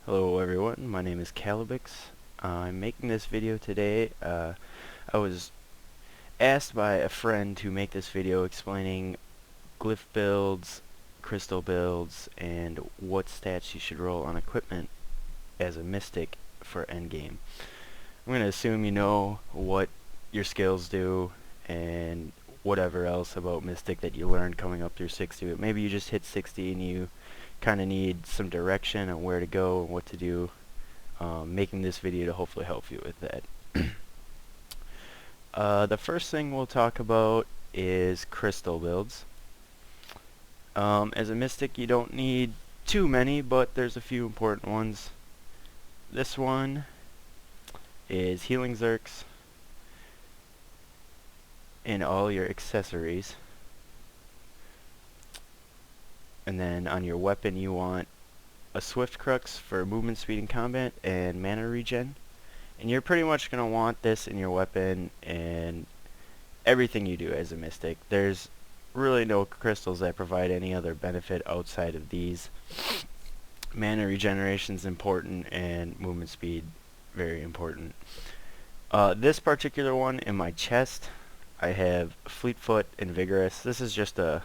Hello everyone, my name is Calibix. I'm making this video today. I was asked by a friend to make this video explaining glyph builds, crystal builds, and what stats you should roll on equipment as a mystic for endgame. I'm going to assume you know what your skills do and whatever else about mystic that you learned coming up through 60, but maybe you just hit 60 and you kind of need some direction on where to go and what to do. Making this video to hopefully help you with that. The first thing we'll talk about is crystal builds. As a mystic you don't need too many, but there's a few important ones. This one is healing Zerks in all your accessories. And then on your weapon you want a Swift Crux for movement speed in combat and mana regen. And you're pretty much going to want this in your weapon and everything you do as a mystic. There's really no crystals that provide any other benefit outside of these. Mana regeneration is important and movement speed very important. This particular one in my chest, I have Fleetfoot and Vigorous. This is just a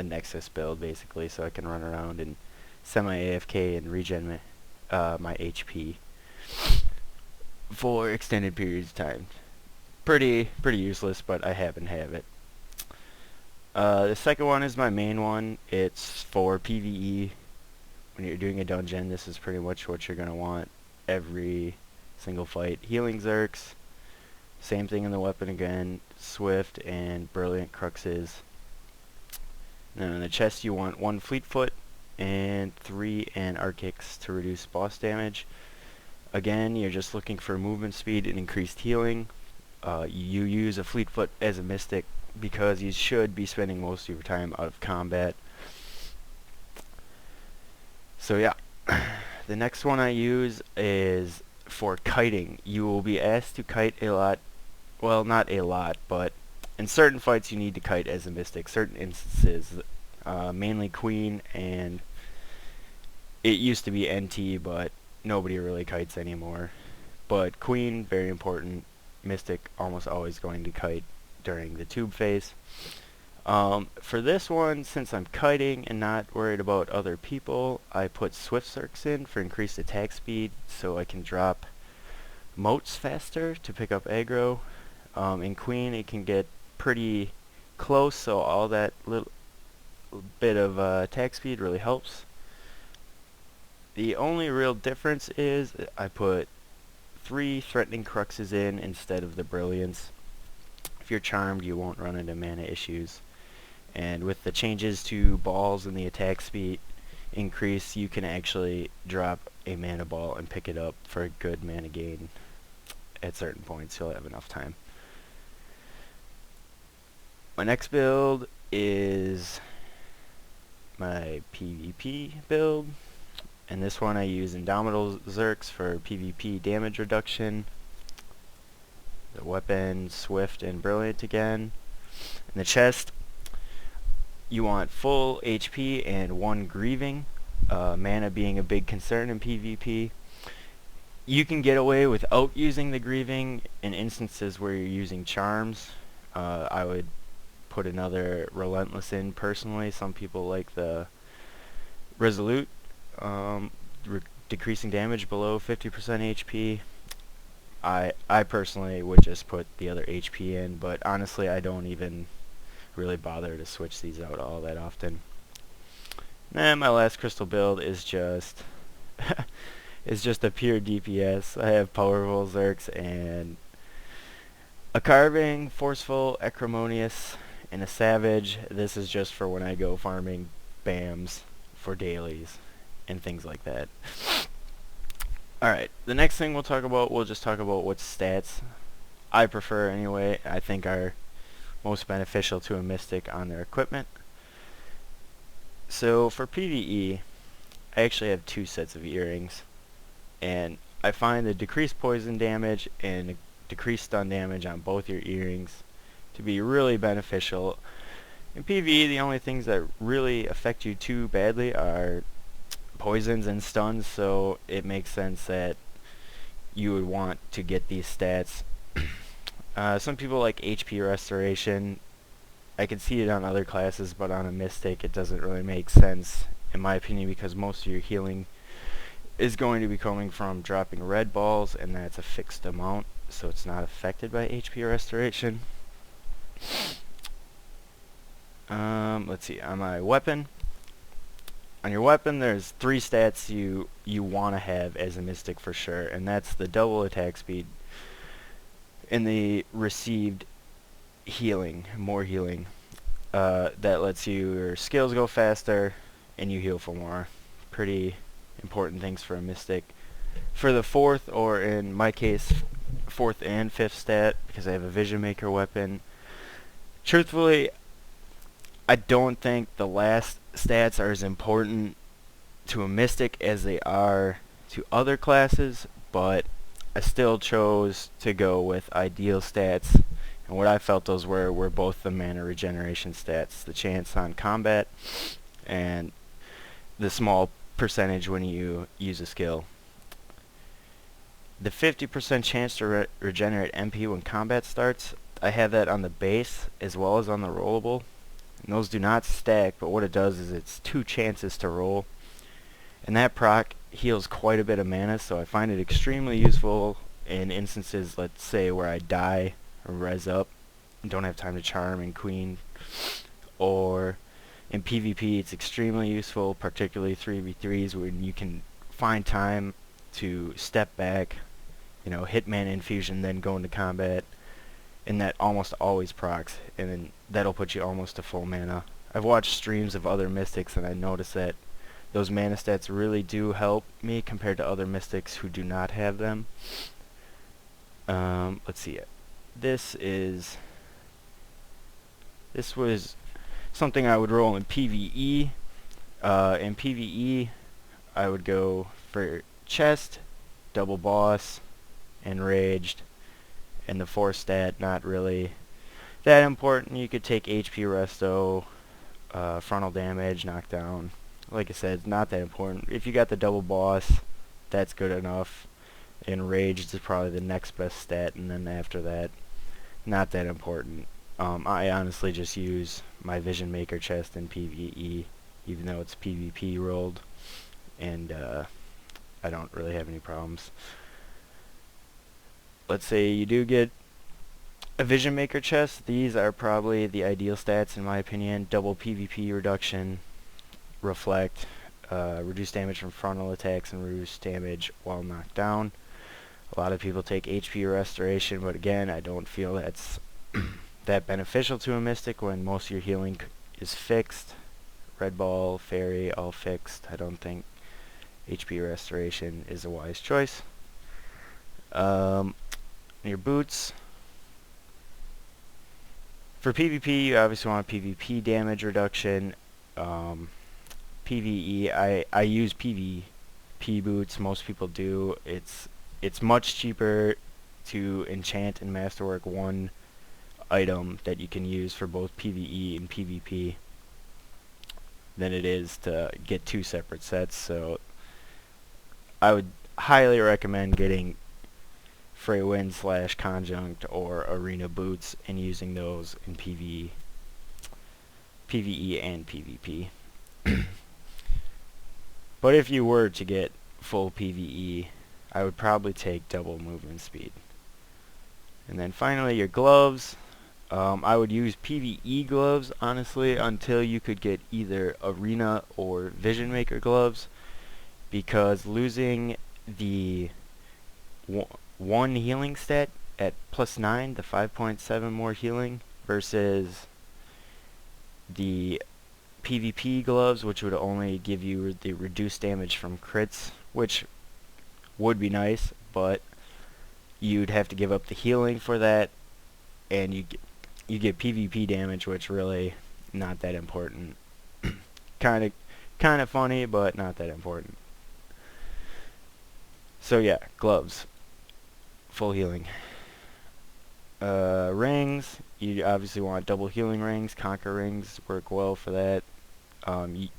Nexus build basically, so I can run around and semi-AFK and regen my HP for extended periods of time. Pretty useless, but I happen to have it. The second one is my main one. It's for PvE. When you're doing a dungeon, this is pretty much what you're going to want every single fight. Healing Zerks, same thing in the weapon again, Swift and Brilliant Cruxes. Now in the chest you want 1 Fleetfoot and 3 Anarchics to reduce boss damage. Again, you're just looking for movement speed and increased healing. You use a Fleetfoot as a mystic because you should be spending most of your time out of combat. So yeah, the next one I use is for kiting. You will be asked to kite a lot. Well, not a lot, but in certain fights you need to kite as a mystic. Certain instances, mainly Queen, and it used to be NT, but nobody really kites anymore. But Queen, very important. Mystic, almost always going to kite during the tube phase. For this one, since I'm kiting and not worried about other people, I put Swift Zerks in for increased attack speed so I can drop motes faster to pick up aggro. In Queen it can get pretty close, so all that little bit of attack speed really helps. The only real difference is I put 3 Threatening Cruxes in instead of the Brilliance. If you're charmed you won't run into mana issues. And with the changes to balls and the attack speed increase, you can actually drop a mana ball and pick it up for a good mana gain. At certain points you'll have enough time. My next build is my PvP build, and this one I use Indomitable Zerks for PvP damage reduction. The weapon, Swift and Brilliant again. In the chest you want full HP and 1 grieving, mana being a big concern in PvP. You can get away without using the grieving in instances where you're using charms. I would put another Relentless in personally. Some people like the Resolute, decreasing damage below 50% HP. I personally would just put the other HP in, but honestly I don't even really bother to switch these out all that often. And my last crystal build is just is just a pure DPS. I have Powerful Zerks and a Carving, Forceful, Acrimonious, and a Savage. This is just for when I go farming BAMs for dailies and things like that. Alright, the next thing we'll just talk about what stats I prefer anyway, I think are most beneficial to a mystic on their equipment. So for PvE, I actually have 2 sets of earrings, and I find the decreased poison damage and decreased stun damage on both your earrings to be really beneficial. In PvE, the only things that really affect you too badly are poisons and stuns, so it makes sense that you would want to get these stats. Some people like HP restoration. I can see it on other classes, but on a Mystic it doesn't really make sense, in my opinion, because most of your healing is going to be coming from dropping red balls, and that's a fixed amount, so it's not affected by HP restoration. Let's see, on my weapon. On your weapon, there's 3 stats you want to have as a Mystic for sure, and that's the double attack speed and the received healing, more healing. That lets your skills go faster and you heal for more. Pretty important things for a Mystic. For the 4th, or in my case, 4th and 5th stat, because I have a Vision Maker weapon, truthfully, I don't think the last stats are as important to a Mystic as they are to other classes, but I still chose to go with ideal stats, and what I felt those were both the mana regeneration stats, the chance on combat, and the small percentage when you use a skill. The 50% chance to regenerate MP when combat starts, I have that on the base as well as on the rollable. And those do not stack, but what it does is it's 2 chances to roll. And that proc heals quite a bit of mana, so I find it extremely useful in instances, let's say, where I die or res up and don't have time to charm and queen. Or in PvP it's extremely useful, particularly 3v3s, when you can find time to step back, you know, hit mana infusion, then go into combat, and that almost always procs, and then that'll put you almost to full mana. I've watched streams of other Mystics and I noticed that those mana stats really do help me compared to other Mystics who do not have them. Let's see it. This was something I would roll in PvE. In PvE, I would go for chest, double boss, enraged, and the 4th stat, not really that important. You could take HP resto, frontal damage, knockdown. Like I said, not that important. If you got the double boss, that's good enough. Enraged is probably the next best stat, and then after that, not that important. I honestly just use my Vision Maker chest in PvE, even though it's PvP rolled, and I don't really have any problems. Let's say you do get a Vision Maker chest. These are probably the ideal stats in my opinion. Double PvP reduction, reflect, reduce damage from frontal attacks, and reduce damage while knocked down. A lot of people take HP restoration, but again, I don't feel that's that beneficial to a Mystic when most of your healing is fixed. Red ball, fairy, all fixed. I don't think HP restoration is a wise choice. Your boots. For PvP, you obviously want PvP damage reduction. PvE, I use PvP boots. Most people do. It's much cheaper to enchant and masterwork one item that you can use for both PvE and PvP than it is to get 2 separate sets. So I would highly recommend getting Frey Wind / Conjunct or Arena boots and using those in PvE and PvP. But if you were to get full PvE, I would probably take double movement speed. And then finally, your gloves. I would use PvE gloves, honestly, until you could get either Arena or Vision Maker gloves, because losing the 1 healing stat at +9, the 5.7 more healing, versus the PvP gloves, which would only give you the reduced damage from crits, which would be nice, but you'd have to give up the healing for that, and you get PvP damage, which really not that important. kind of funny, but not that important. So yeah, gloves, full healing. Rings, you obviously want double healing rings. Conquer rings work well for that.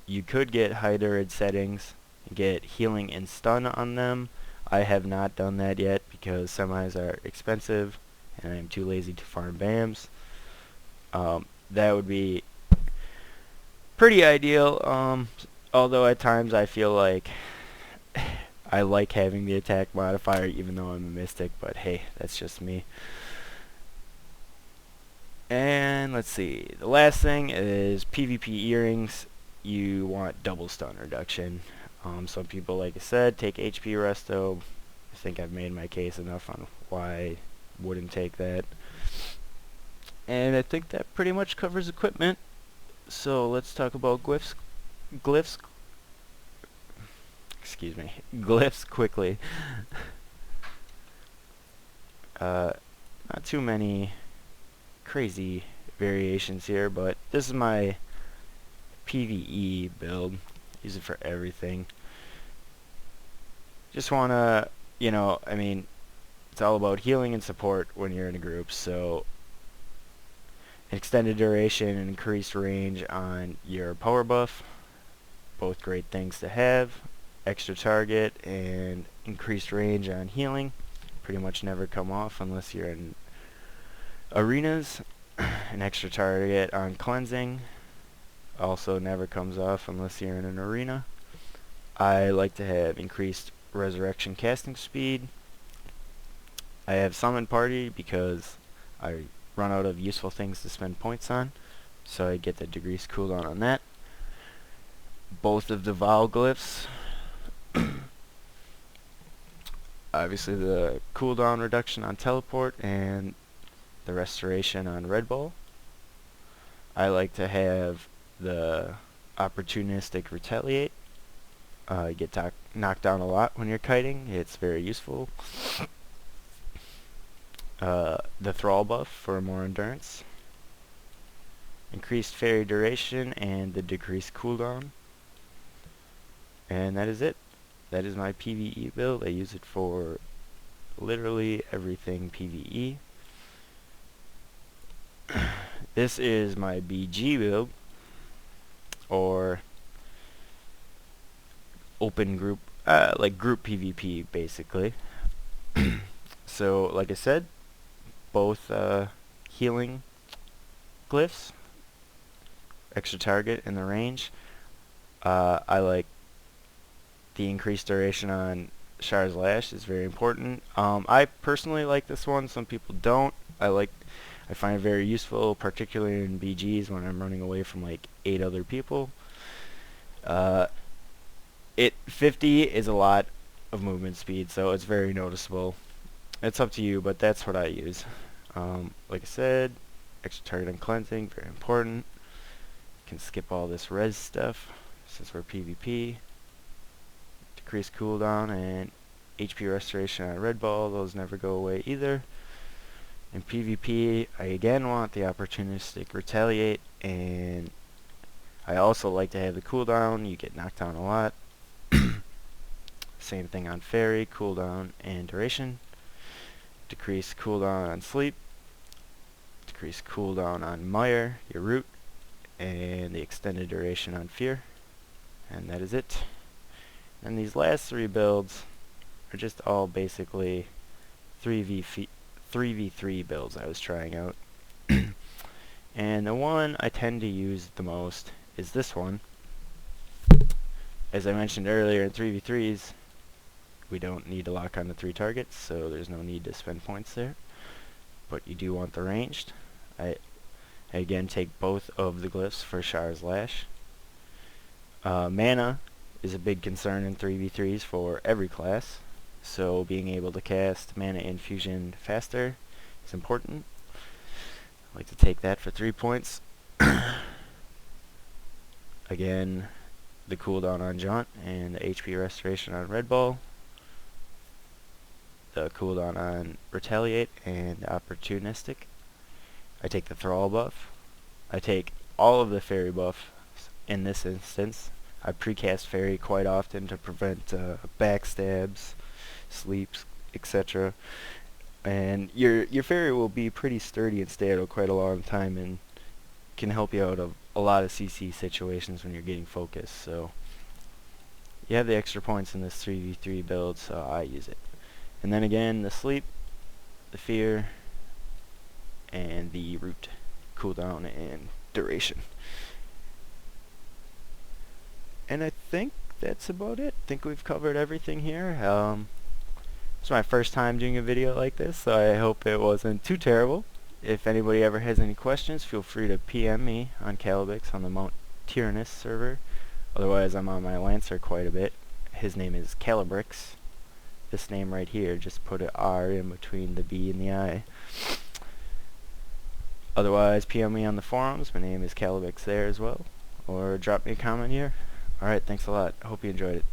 You could get Hydraid settings, and get healing and stun on them. I have not done that yet because semis are expensive and I'm too lazy to farm BAMs. That would be pretty ideal, although at times I feel like I like having the attack modifier even though I'm a mystic, but hey, that's just me. And let's see, the last thing is PvP earrings. You want double stun reduction. Some people, like I said, take HP resto. I think I've made my case enough on why I wouldn't take that. And I think that pretty much covers equipment. So let's talk about glyphs, excuse me, glyphs quickly. Not too many crazy variations here, but this is my PvE build. Use it for everything. Just wanna, I mean, it's all about healing and support when you're in a group, so extended duration and increased range on your power buff, both great things to have. Extra target and increased range on healing pretty much never come off unless you're in arenas. An extra target on cleansing also never comes off unless you're in an arena. I like to have increased resurrection casting speed. I have summon party because I run out of useful things to spend points on, so I get the degrees cooldown on that. Both of the Vol glyphs, obviously the cooldown reduction on teleport and the restoration on Red Bull. I like to have the opportunistic retaliate. You get knocked down a lot when you're kiting. It's very useful. The thrall buff for more endurance. Increased fairy duration and the decreased cooldown. And that is it. That is my PvE build. I use it for literally everything PvE. This is my BG build, or open group, like group PvP basically. So like I said, both healing glyphs, extra target in the range. I like the increased duration on Shar's Lash is very important. I personally like this one. Some people don't. I find it very useful, particularly in BGs when I'm running away from like 8 other people. 50 is a lot of movement speed, so it's very noticeable. It's up to you, but that's what I use. Like I said, extra target on cleansing, very important. Can skip all this res stuff since we're PvP. Decrease cooldown and HP restoration on Red Ball, those never go away either. In PvP, I again want the opportunistic retaliate, and I also like to have the cooldown. You get knocked down a lot. Same thing on Fairy, cooldown and duration. Decrease cooldown on Sleep. Decrease cooldown on Mire, your root, and the extended duration on Fear. And that is it. And these last 3 builds are just all basically 3v3 builds I was trying out. And the one I tend to use the most is this one. As I mentioned earlier, in 3v3s, we don't need to lock on the 3 targets, so there's no need to spend points there. But you do want the ranged. I again take both of the glyphs for Shar's Lash. Mana is a big concern in 3v3s for every class, so being able to cast Mana Infusion faster is important. I like to take that for 3 points. Again, the cooldown on Jaunt and the HP restoration on Red Ball. The cooldown on Retaliate and Opportunistic. I take the Thrall buff. I take all of the Fairy buffs in this instance. I precast Fairy quite often to prevent backstabs, sleeps, etc. And your Fairy will be pretty sturdy and stay out quite a long time and can help you out of a lot of CC situations when you're getting focused. So You have the extra points in this 3v3 build, so I use it. And then again, the sleep, the fear, and the root, cooldown, and duration. And I think that's about it. I think we've covered everything here. It's my first time doing a video like this, so I hope it wasn't too terrible. If anybody ever has any questions, feel free to PM me on Calibix on the Mount Tyrannus server. Otherwise, I'm on my Lancer quite a bit. His name is Calibrix. This name right here, just put an R in between the B and the I. Otherwise, PM me on the forums. My name is Calibix there as well. Or drop me a comment here. Alright, thanks a lot. I hope you enjoyed it.